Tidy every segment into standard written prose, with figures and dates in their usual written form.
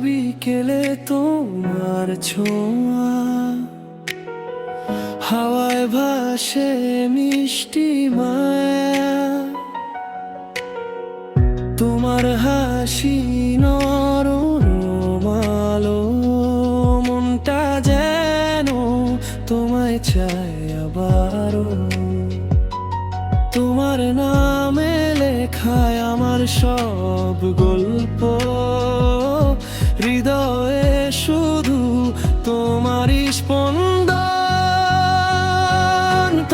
বিকেলে তোমার ছোঁয়া, হাওয়ায় ভাসে মিষ্টি মায়া। তোমার হাসি নরম আলো, মনটা যেন তোমায় চায় আবারও। তোমার নামে লেখায় আমার সব গল্প, হৃদয়ে শুধু তোমারই স্পন্দন।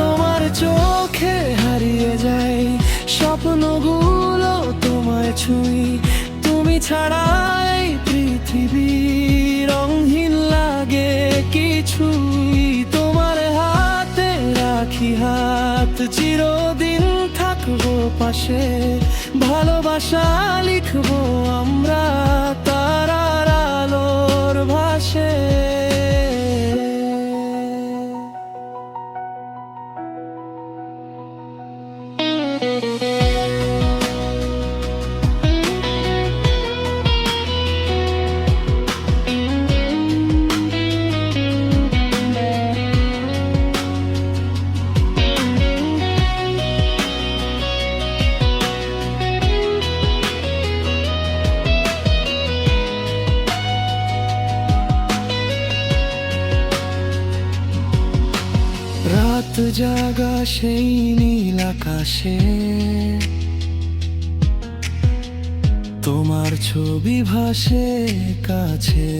তোমার চোখে হারিয়ে যায় স্বপ্নগুলো, তোমায় ছুঁই। তুমি ছাড়াই পৃথিবী রঙহীন লাগে কিছুই। তোমার হাতে রাখি হাত, চিরদিন থাকবো পাশে। ভালোবাসা লিখবো আমরা তারার আলোর ভাসে। রাত জাগা সেই নীল আকাশে, তোমার ছবি ভাসে কাছে।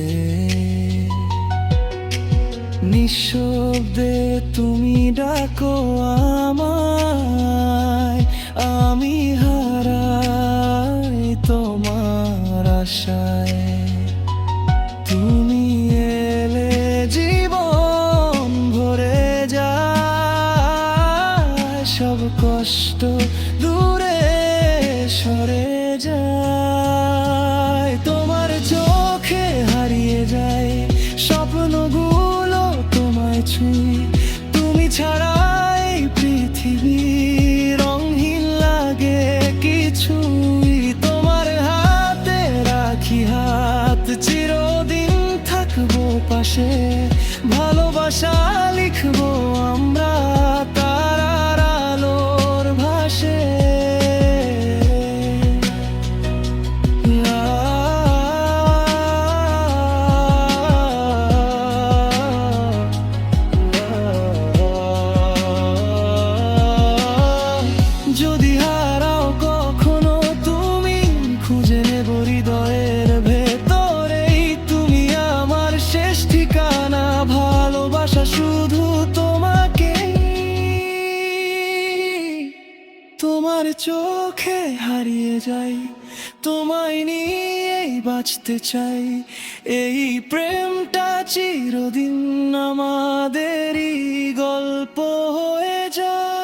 নিঃশব্দে তুমি ডাকো আমায়, আমি হারাই তোমার আশায়। তুমি এলে জীবন ভরে যায়, সব কষ্ট দূরে সরে যায়। তোমার চোখে হারিয়ে যায় স্বপ্নগুলো, তোমায় ছুঁই। তুমি ছাড়াই পৃথিবী রঙহীন লাগে কিছুই। তোমার হাতে রাখি হাত, চিরদিন থাকবো পাশে। ভালোবাসা লিখবো আমরা তারার আলোর ভাসে। যদি হারাও কখনো তুমি, খুঁজে নেব হৃদয়ের ভেতরেই। তুমি আমার শেষ ঠিকানা, ভালোবাসা শুধু তোমাকে। তোমার চোখে হারিয়ে যাই, তোমায় নিয়েই বাঁচতে চাই। এই প্রেমটা চিরদিন আমাদেরই গল্প হয়ে যায়।